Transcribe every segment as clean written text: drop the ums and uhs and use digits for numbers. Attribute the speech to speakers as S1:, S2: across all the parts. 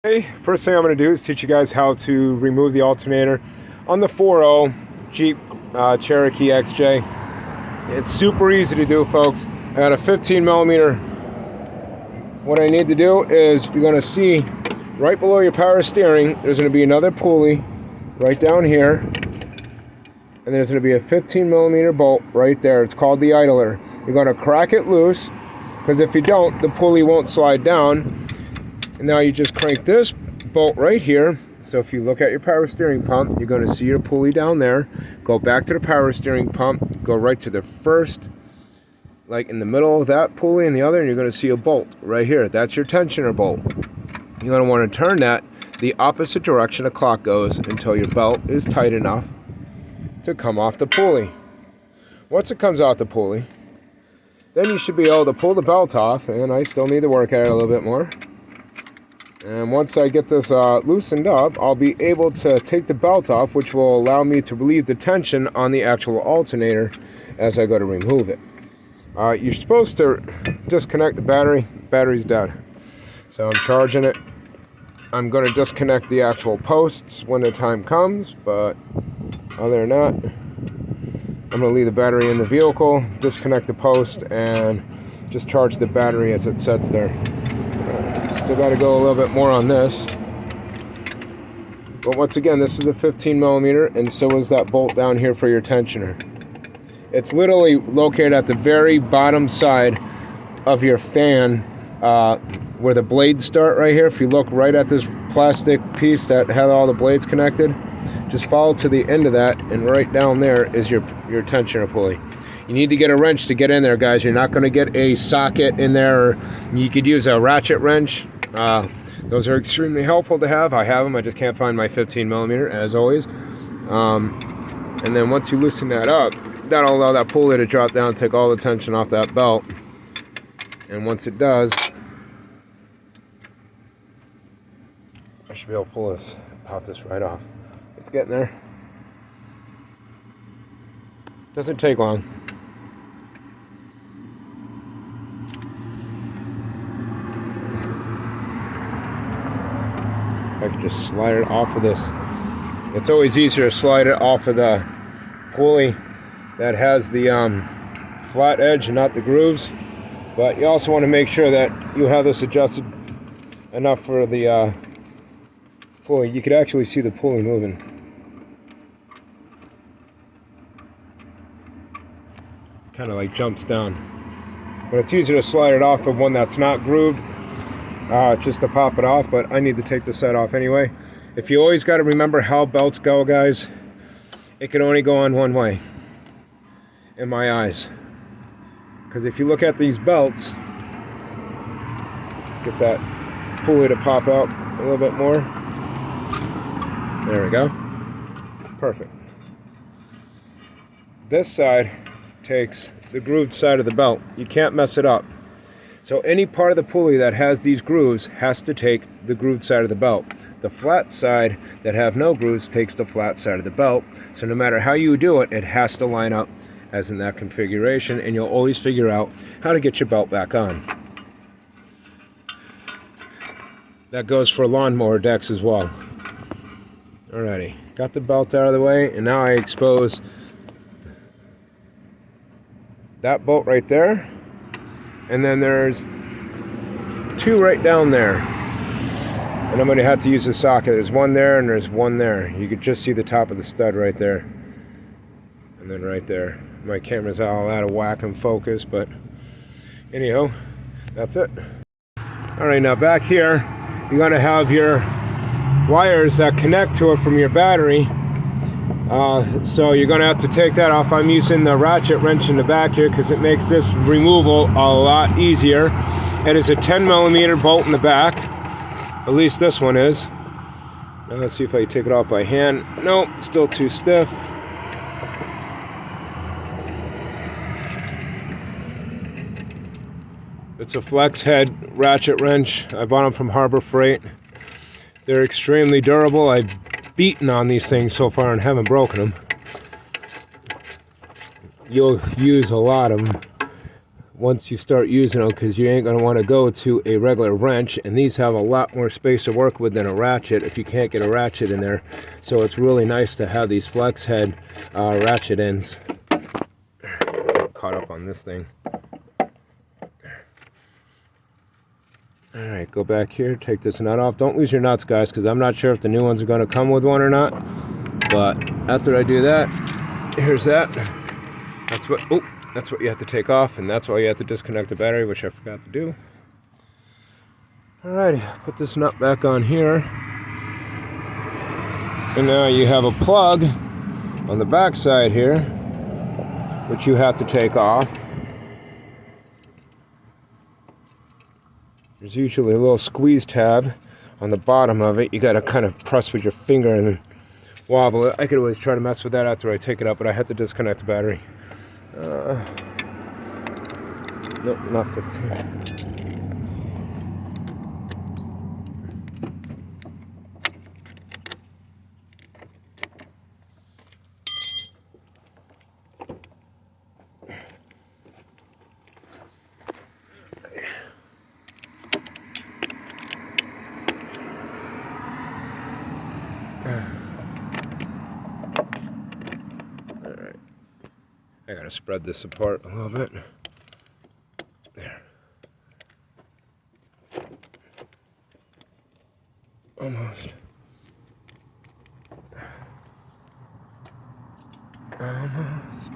S1: Hey, first thing I'm going to do is teach you guys how to remove the alternator on the 4.0 Jeep Cherokee XJ. It's super easy to do, folks. I got a 15 millimeter. What I need to do is you're going to see right below your power steering, there's going to be another pulley right down here. And there's going to be a 15 millimeter bolt right there. It's called the idler. You're going to crack it loose, because if you don't, the pulley won't slide down. And now you just crank this bolt right here. So if you look at your power steering pump, you're going to see your pulley down there. Go back to the power steering pump, go right to the first, like in the middle of that pulley and the other, and you're going to see a bolt right here. That's your tensioner bolt. You're going to want to turn that the opposite direction the clock goes until your belt is tight enough to come off the pulley. Once it comes off the pulley, then you should be able to pull the belt off, and I still need to work at it a little bit more. And once I get this loosened up, I'll be able to take the belt off, which will allow me to relieve the tension on the actual alternator as I go to remove it. You're supposed to disconnect the battery. Battery's dead. So I'm charging it. I'm going to disconnect the actual posts when the time comes, but other than that, I'm going to leave the battery in the vehicle, disconnect the post, and just charge the battery as it sits there. Still got to go a little bit more on this. But once again, this is a 15 millimeter, and so is that bolt down here for your tensioner. It's literally located at the very bottom side of your fan, where the blades start right here. If you look right at this plastic piece that had all the blades connected, just follow to the end of that, and right down there is your tensioner pulley. You need to get a wrench to get in there, guys. You're not going to get a socket in there. Or you could use a ratchet wrench. Those are extremely helpful to have. I have them. I just can't find my 15 millimeter, as always. And then once you loosen that up, that'll allow that pulley to drop down, take all the tension off that belt. And once it does, I should be able to pop this right off. It's getting there. Doesn't take long. I can just slide it off of this. It's always easier to slide it off of the pulley that has the flat edge and not the grooves. But you also want to make sure that you have this adjusted enough for the pulley. You could actually see the pulley moving. Kind of like jumps down. But it's easier to slide it off of one that's not grooved, just to pop it off, but I need to take the set off anyway. If you always got to remember how belts go, guys, it can only go on one way, in my eyes. Because if you look at these belts, let's get that pulley to pop out a little bit more. There we go. Perfect. This side takes the grooved side of the belt. You can't mess it up. So any part of the pulley that has these grooves has to take the grooved side of the belt. The flat side that have no grooves takes the flat side of the belt. So no matter how you do it, it has to line up as in that configuration, and you'll always figure out how to get your belt back on. That goes for lawnmower decks as well. Alrighty, got the belt out of the way, and now I expose that bolt right there, and then there's two right down there, and I'm going to have to use a socket. There's one there and there's one there. You could just see the top of the stud right there, and then right there. My camera's all out of whack and focus, but anyhow, that's it. Alright, now back here you're going to have your wires that connect to it from your battery. So you're going to have to take that off. I'm using the ratchet wrench in the back here because it makes this removal a lot easier. It is a 10 millimeter bolt in the back. At least this one is. Now let's see if I can take it off by hand. Nope, still too stiff. It's a flex head ratchet wrench. I bought them from Harbor Freight. They're extremely durable. I've beaten on these things so far and haven't broken them. You'll use a lot of them once you start using them, because you ain't going to want to go to a regular wrench, and these have a lot more space to work with than a ratchet if you can't get a ratchet in there. So it's really nice to have these flex head ratchet ends. Caught up on this thing. Alright, go back here, take this nut off. Don't lose your nuts, guys, because I'm not sure if the new ones are going to come with one or not. But after I do that, here's that. That's what you have to take off, and that's why you have to disconnect the battery, which I forgot to do. Alrighty, put this nut back on here. And now you have a plug on the back side here, which you have to take off. There's usually a little squeeze tab on the bottom of it. You got to kind of press with your finger and wobble it. I could always try to mess with that after I take it up, but I had to disconnect the battery. Nope, not 15. Alright. I gotta spread this apart a little bit. There. Almost. Almost.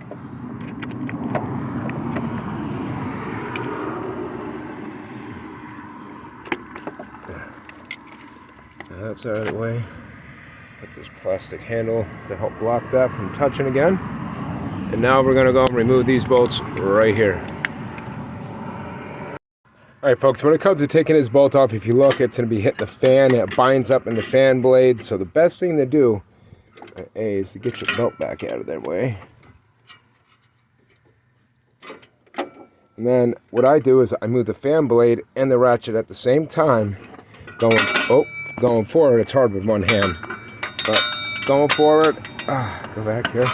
S1: There. Now that's out of the way. Put this plastic handle to help block that from touching again. And now we're going to go and remove these bolts right here. Alright folks, when it comes to taking this bolt off, if you look, it's going to be hitting the fan. It binds up in the fan blade. So the best thing to do is to get your belt back out of their way. And then what I do is I move the fan blade and the ratchet at the same time. Going forward, it's hard with one hand. But going forward, go back here.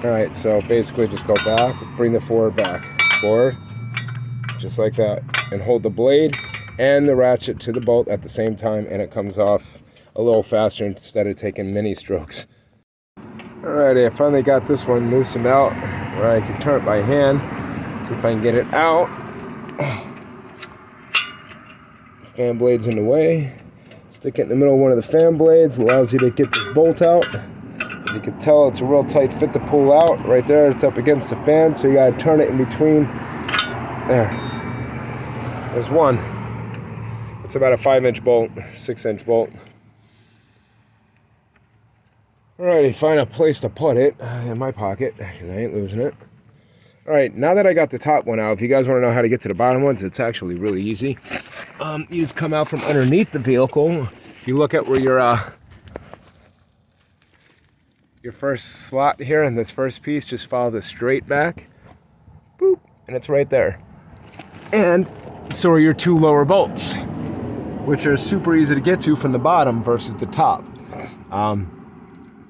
S1: Alright, so basically just go back, bring the forward back, forward, just like that, and hold the blade and the ratchet to the bolt at the same time, and it comes off a little faster instead of taking mini strokes. Alrighty, I finally got this one loosened out where I can turn it by hand, see if I can get it out. Fan blade's in the way. Stick it in the middle of one of the fan blades, allows you to get this bolt out. As you can tell, it's a real tight fit to pull out. Right there, it's up against the fan, so you gotta turn it in between. There. There's one. It's about a 5-inch bolt, 6-inch bolt. Alrighty, find a place to put it in my pocket, because I ain't losing it. Alright, now that I got the top one out, if you guys want to know how to get to the bottom ones, it's actually really easy. You just come out from underneath the vehicle. If you look at where your first slot here in this first piece, just follow this straight back, boop, and it's right there. And so are your two lower bolts, which are super easy to get to from the bottom versus the top.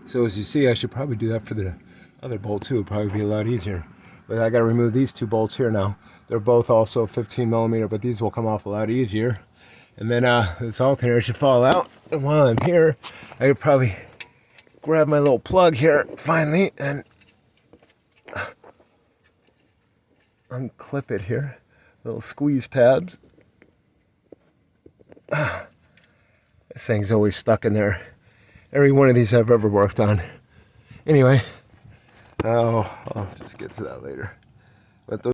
S1: So as you see, I should probably do that for the other bolt too. It'd probably be a lot easier. But I got to remove these two bolts here now. They're both also 15 millimeter, but these will come off a lot easier. And then this alternator should fall out. And while I'm here, I could probably grab my little plug here finally and unclip it here. Little squeeze tabs. This thing's always stuck in there. Every one of these I've ever worked on. Anyway, I'll just get to that later. But those